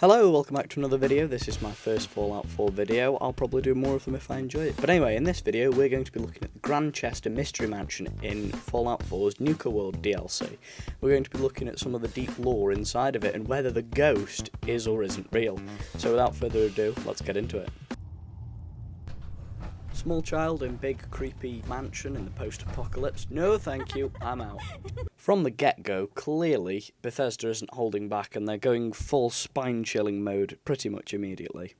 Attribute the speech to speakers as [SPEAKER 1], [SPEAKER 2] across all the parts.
[SPEAKER 1] Hello, welcome back to another video. This is my first Fallout 4 video. I'll probably do more of them if I enjoy it. But anyway, in this video we're going to be looking at the Grandchester Mystery Mansion in Fallout 4's Nuka World DLC. We're going to be looking at some of the deep lore inside of it and whether the ghost is or isn't real. So without further ado, let's get into it. Small child in big creepy mansion in the post-apocalypse. No thank you, I'm out. From the get-go, clearly Bethesda isn't holding back and they're going full spine-chilling mode pretty much immediately.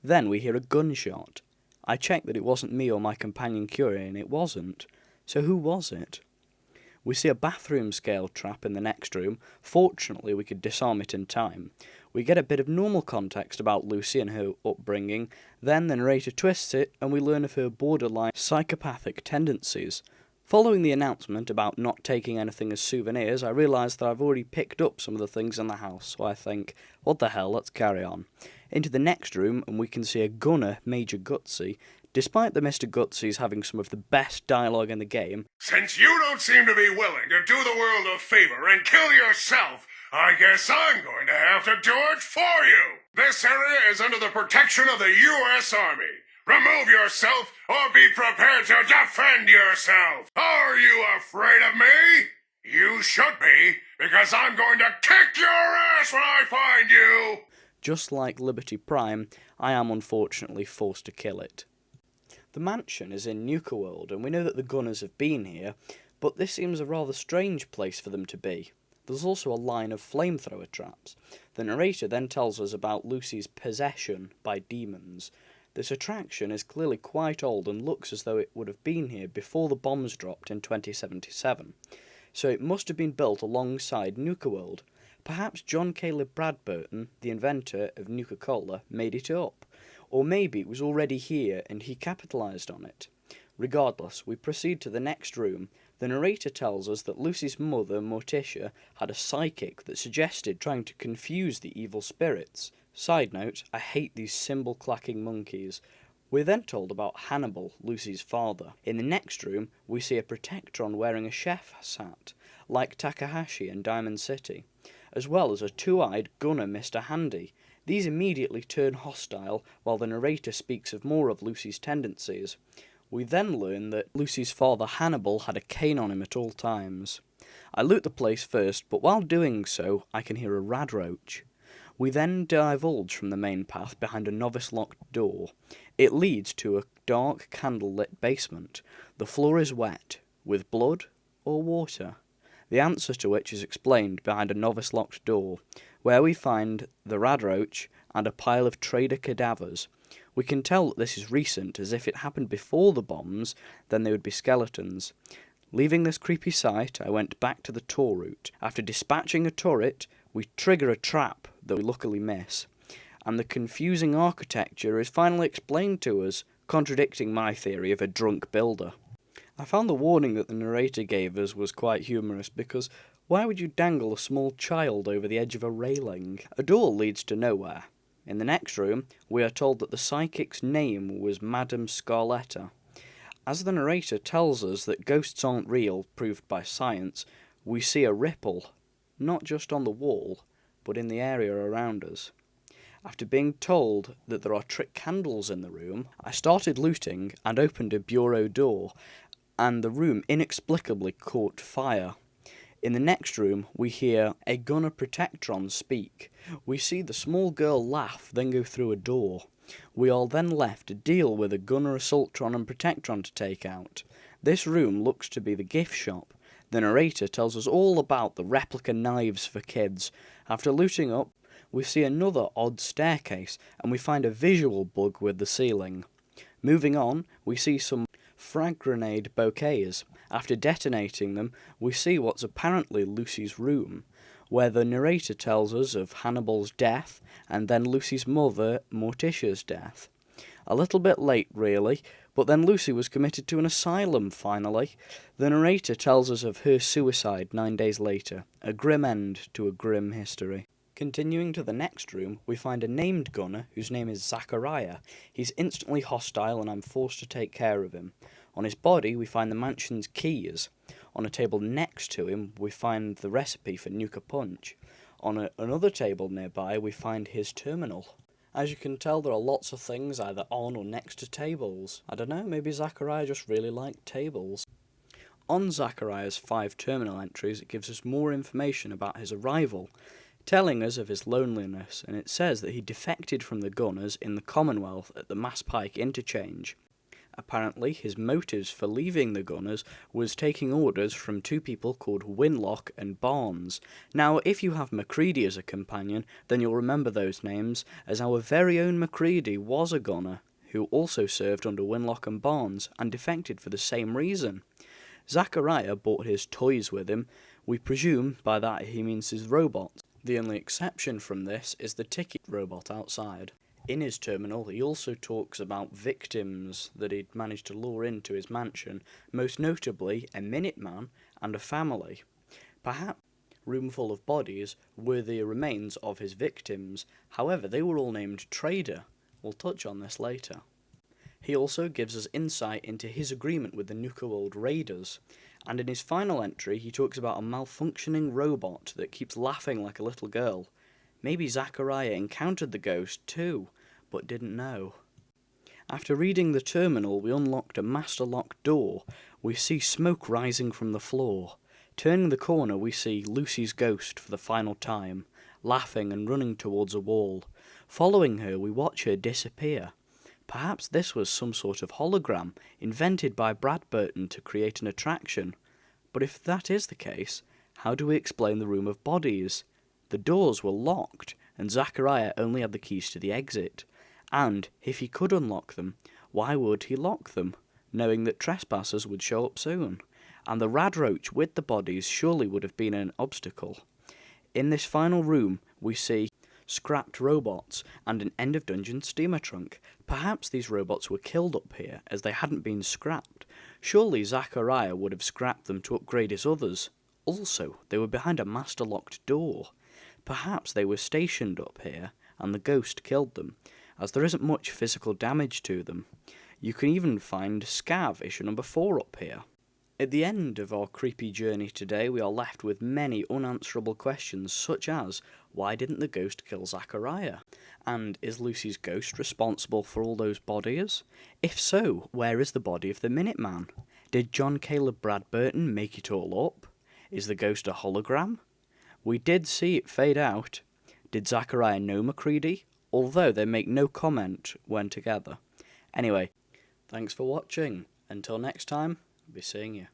[SPEAKER 1] Then we hear a gunshot. I checked that it wasn't me or my companion Curie, and it wasn't. So who was it? We see a bathroom scale trap in the next room. Fortunately, we could disarm it in time. We get a bit of normal context about Lucy and her upbringing, then the narrator twists it and we learn of her borderline psychopathic tendencies. Following the announcement about not taking anything as souvenirs, I realised that I've already picked up some of the things in the house, so I think, what the hell, let's carry on. Into the next room and we can see a gunner, Major Gutsy. Despite the Mr. Gutsy's having some of the best dialogue in the game,
[SPEAKER 2] since you don't seem to be willing to do the world a favour and kill yourself, I guess I'm going to have to do it for you. This area is under the protection of the U.S. Army. Remove yourself or be prepared to defend yourself. Are you afraid of me? You should be, because I'm going to kick your ass when I find you.
[SPEAKER 1] Just like Liberty Prime, I am unfortunately forced to kill it. The mansion is in Nuka World, and we know that the gunners have been here, but this seems a rather strange place for them to be. There's also a line of flamethrower traps. The narrator then tells us about Lucy's possession by demons. This attraction is clearly quite old and looks as though it would have been here before the bombs dropped in 2077. So it must have been built alongside Nuka World. Perhaps John Caleb Bradburton, the inventor of Nuka-Cola, made it up. Or maybe it was already here and he capitalised on it. Regardless, we proceed to the next room. The narrator tells us that Lucy's mother, Morticia, had a psychic that suggested trying to confuse the evil spirits. Side note, I hate these cymbal-clacking monkeys. We're then told about Hannibal, Lucy's father. In the next room, we see a Protectron wearing a chef's hat, like Takahashi in Diamond City, as well as a two-eyed gunner Mr. Handy. These immediately turn hostile, while the narrator speaks of more of Lucy's tendencies. We then learn that Lucy's father Hannibal had a cane on him at all times. I loot the place first, but while doing so, I can hear a radroach. We then divulge from the main path behind a novice-locked door. It leads to a dark, candle-lit basement. The floor is wet. With blood or water? The answer to which is explained behind a novice-locked door, where we find the radroach and a pile of trader cadavers. We can tell that this is recent, as if it happened before the bombs, then they would be skeletons. Leaving this creepy site, I went back to the tour route. After dispatching a turret, we trigger a trap that we luckily miss, and the confusing architecture is finally explained to us, contradicting my theory of a drunk builder. I found the warning that the narrator gave us was quite humorous, because why would you dangle a small child over the edge of a railing? A door leads to nowhere. In the next room, we are told that the psychic's name was Madame Scarletta. As the narrator tells us that ghosts aren't real, proved by science, we see a ripple, not just on the wall, but in the area around us. After being told that there are trick candles in the room, I started looting and opened a bureau door, and the room inexplicably caught fire. In the next room, we hear a gunner Protectron speak. We see the small girl laugh, then go through a door. We are then left to deal with a gunner Assaultron and Protectron to take out. This room looks to be the gift shop. The narrator tells us all about the replica knives for kids. After looting up, we see another odd staircase, and we find a visual bug with the ceiling. Moving on, we see some frag grenade bouquets. After detonating them, we see what's apparently Lucy's room, where the narrator tells us of Hannibal's death, and then Lucy's mother, Morticia's death. A little bit late, really, but then Lucy was committed to an asylum, finally. The narrator tells us of her suicide 9 days later, a grim end to a grim history. Continuing to the next room, we find a named gunner whose name is Zachariah. He's instantly hostile and I'm forced to take care of him. On his body, we find the mansion's keys. On a table next to him, we find the recipe for Nuka Punch. On another table nearby, we find his terminal. As you can tell, there are lots of things either on or next to tables. I don't know, maybe Zachariah just really liked tables. On Zachariah's 5 terminal entries, it gives us more information about his arrival, telling us of his loneliness, and it says that he defected from the Gunners in the Commonwealth at the Mass Pike interchange. Apparently, his motives for leaving the Gunners was taking orders from 2 people called Winlock and Barnes. Now, if you have Macready as a companion, then you'll remember those names, as our very own Macready was a Gunner, who also served under Winlock and Barnes, and defected for the same reason. Zachariah brought his toys with him. We presume by that he means his robot. The only exception from this is the ticket robot outside. In his terminal, he also talks about victims that he'd managed to lure into his mansion, most notably a Minuteman and a family. Perhaps a room full of bodies were the remains of his victims, however they were all named Trader. We'll touch on this later. He also gives us insight into his agreement with the Nuka World Raiders, and in his final entry he talks about a malfunctioning robot that keeps laughing like a little girl. Maybe Zachariah encountered the ghost too, but didn't know. After reading the terminal, we unlocked a master lock door. We see smoke rising from the floor. Turning the corner, we see Lucy's ghost for the final time, laughing and running towards a wall. Following her, we watch her disappear. Perhaps this was some sort of hologram invented by Brad Burton to create an attraction. But if that is the case, how do we explain the room of bodies? The doors were locked, and Zachariah only had the keys to the exit. And, if he could unlock them, why would he lock them, knowing that trespassers would show up soon? And the rad roach with the bodies surely would have been an obstacle. In this final room, we see scrapped robots and an end of dungeon steamer trunk. Perhaps these robots were killed up here, as they hadn't been scrapped. Surely Zachariah would have scrapped them to upgrade his others. Also, they were behind a master-locked door. Perhaps they were stationed up here, and the ghost killed them, as there isn't much physical damage to them. You can even find Scav issue number 4 up here. At the end of our creepy journey today, we are left with many unanswerable questions, such as, why didn't the ghost kill Zachariah? And is Lucy's ghost responsible for all those bodies? If so, where is the body of the Minuteman? Did John Caleb Brad Burton make it all up? Is the ghost a hologram? We did see it fade out. Did Zachariah know Macready? Although they make no comment when together. Anyway, thanks for watching. Until next time, I'll be seeing you.